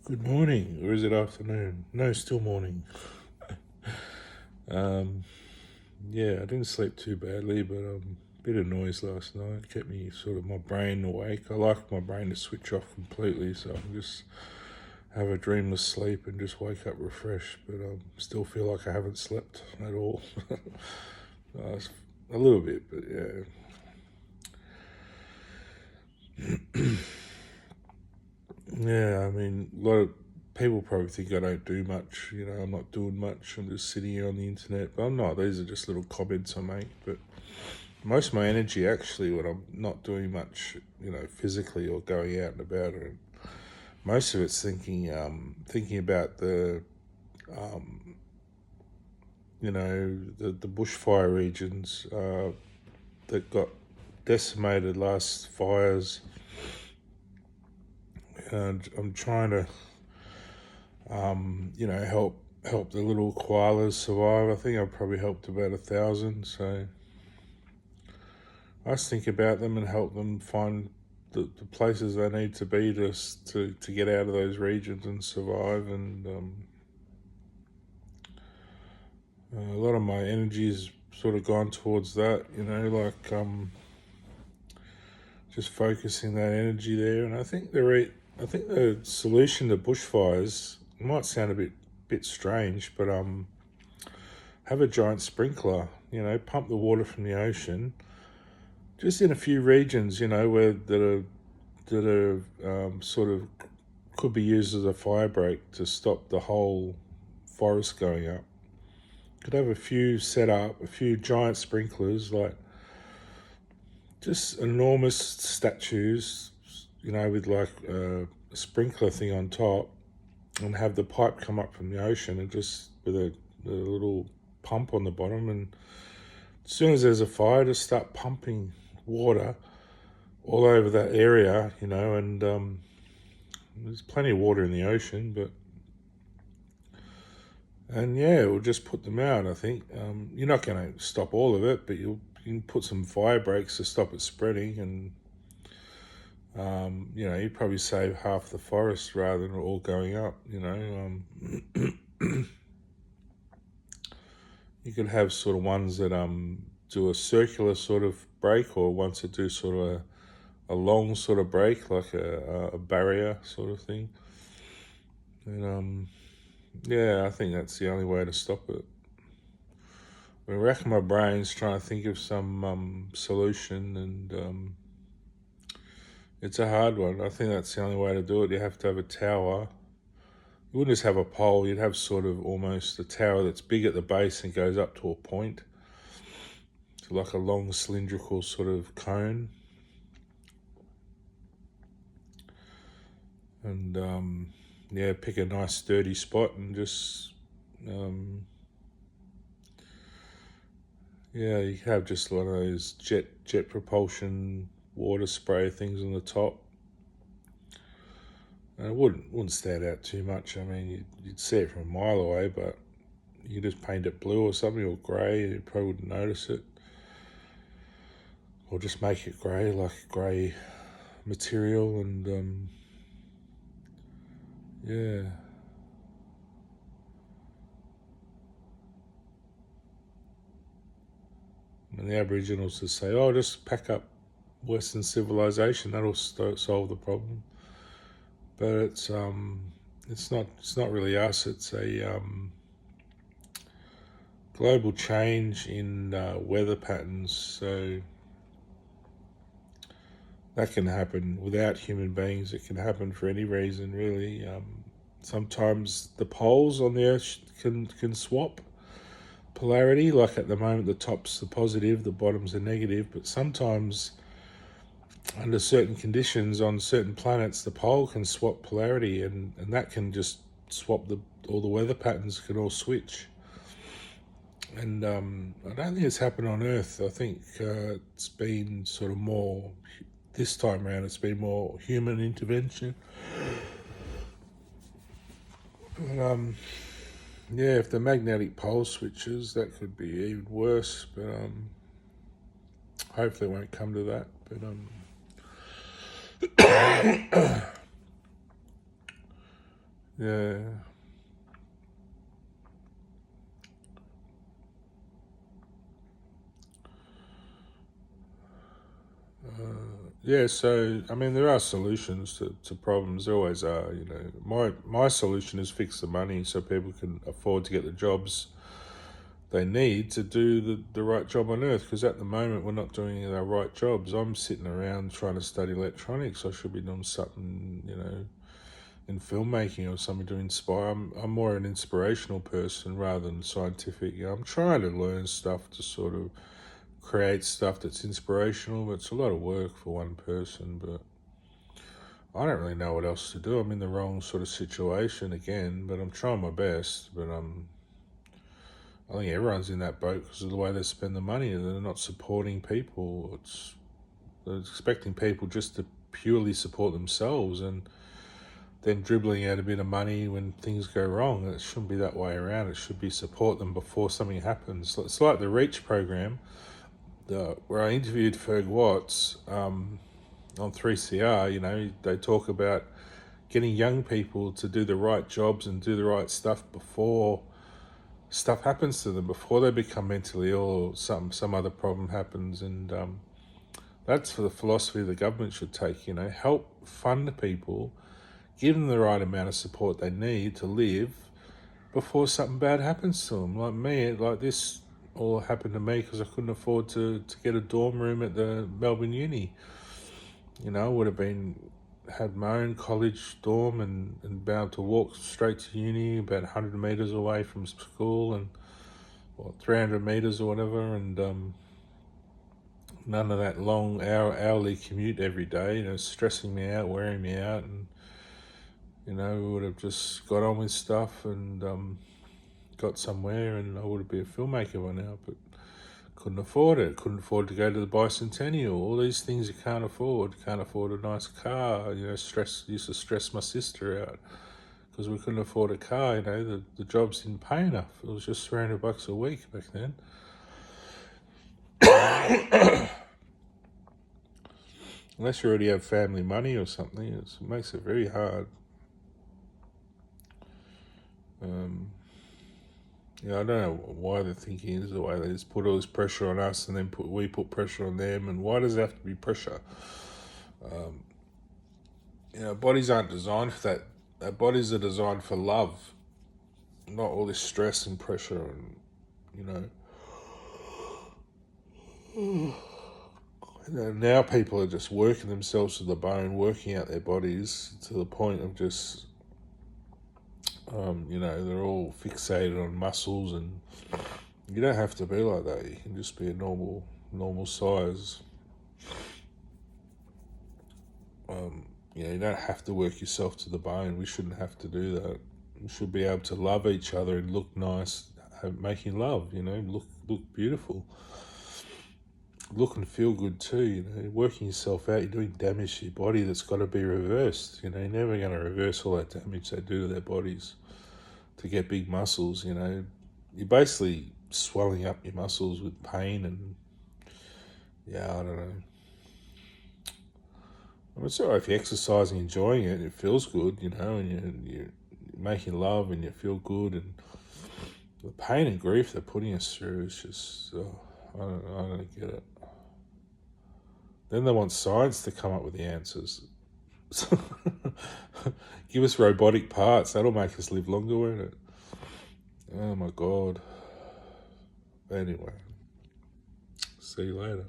Good morning, or is it afternoon? No, still morning. Um, yeah, I didn't sleep too badly, but a bit of noise last night kept me sort of my brain awake. I like my brain to switch off completely, so I can just have a dreamless sleep and just wake up refreshed. But still feel like I haven't slept at all. It's a little bit, but yeah. Yeah, I mean, a lot of people probably think I don't do much. I'm not doing much. I'm just sitting here on the internet. But I'm not. These are just little comments I make. But most of my energy, actually, when I'm not doing much, physically or going out and about, and most of it's thinking about um, the bushfire regions that got decimated last fires, and I'm trying to help the little koalas survive. I think I've probably helped about 1,000. So I just think about them and help them find the places they need to be to get out of those regions and survive. And a lot of my energy has sort of gone towards that, just focusing that energy there. And I think the solution to bushfires might sound a bit strange, but have a giant sprinkler. Pump the water from the ocean, just in a few regions. Where that are sort of could be used as a fire break to stop the whole forest going up. Could have a few set up, a few giant sprinklers, like just enormous statues, with like a sprinkler thing on top, and have the pipe come up from the ocean and just with a little pump on the bottom, and as soon as there's a fire, just start pumping water all over that area, and there's plenty of water in the ocean, and yeah, we'll just put them out. I think you're not going to stop all of it, but you can put some fire breaks to stop it spreading, and you probably save half the forest rather than all going up. You could have sort of ones that do a circular sort of break, or ones that do sort of a long sort of break, like a barrier sort of thing. And yeah, I think that's the only way to stop it. I've been racking my brains trying to think of some solution, and it's a hard one. I think that's the only way to do it. You have to have a tower. You wouldn't just have a pole, you'd have sort of almost a tower that's big at the base and goes up to a point. So like a long cylindrical sort of cone. And yeah, pick a nice sturdy spot and just yeah, you have just one of those jet propulsion water spray things on the top. And it wouldn't stand out too much. I mean, you'd see it from a mile away, but you just paint it blue or something, or grey, and you probably wouldn't notice it. Or just make it grey, like grey material, and yeah. And the Aboriginals just say, "Oh, just pack up Western civilization. That'll solve the problem." But it's not really us. It's a global change in weather patterns. So that can happen without human beings. It can happen for any reason, really. Sometimes the poles on the Earth can swap polarity. Like at the moment, the top's the positive, the bottom's the negative. But sometimes, under certain conditions on certain planets, the pole can swap polarity, and that can just swap all the weather patterns can all switch. And I don't think it's happened on Earth. I think it's been sort of more this time around. It's been more human intervention. But yeah, if the magnetic pole switches, that could be even worse. But hopefully, it won't come to that. But Yeah. Yeah, so I mean, there are solutions to problems. There always are. My solution is fix the money so people can afford to get the jobs they need to do the right job on earth. Because at the moment, we're not doing our right jobs. I'm sitting around trying to study electronics. I should be doing something, in filmmaking or something to inspire. I'm more an inspirational person rather than scientific. I'm trying to learn stuff to sort of create stuff that's inspirational, but it's a lot of work for one person. But I don't really know what else to do. I'm in the wrong sort of situation again, but I'm trying my best. But I think everyone's in that boat because of the way they spend the money. They're not supporting people. They're expecting people just to purely support themselves and then dribbling out a bit of money when things go wrong. It shouldn't be that way around. It should be support them before something happens. It's like the REACH program, where I interviewed Ferg Watts on 3CR. They talk about getting young people to do the right jobs and do the right stuff before stuff happens to them, before they become mentally ill or some other problem happens. And that's for the philosophy the government should take. Help fund people, give them the right amount of support they need to live before something bad happens to them. Like me, like this all happened to me because I couldn't afford to get a dorm room at the Melbourne Uni. I would have had my own college dorm and been able to walk straight to uni about 100 metres away from school, and 300 metres or whatever, and none of that long hourly commute every day, stressing me out, wearing me out. And we would have just got on with stuff and got somewhere, and I would have been a filmmaker by now. But couldn't afford it. Couldn't afford to go to the Bicentennial. All these things you can't afford. Can't afford a nice car. Used to stress my sister out because we couldn't afford a car. The jobs didn't pay enough. It was just $300 a week back then. Unless you already have family money or something, it makes it very hard. I don't know why they're thinking is the way they just put all this pressure on us, and then we put pressure on them. And why does it have to be pressure? Bodies aren't designed for that. Our bodies are designed for love, not all this stress and pressure. And now people are just working themselves to the bone, working out their bodies to the point of just, they're all fixated on muscles, and you don't have to be like that. You can just be a normal size. You don't have to work yourself to the bone. We shouldn't have to do that. We should be able to love each other and look nice, making love. Look beautiful, look and feel good too. Working yourself out, you're doing damage to your body that's got to be reversed. You're never going to reverse all that damage they do to their bodies to get big muscles. You're basically swelling up your muscles with pain, and I don't know. It's all right if you're exercising, enjoying it, it feels good, and you're making love and you feel good. And the pain and grief they're putting us through is just, I don't get it. Then they want science to come up with the answers. Give us robotic parts, that'll make us live longer, won't it? Oh my God. Anyway, see you later.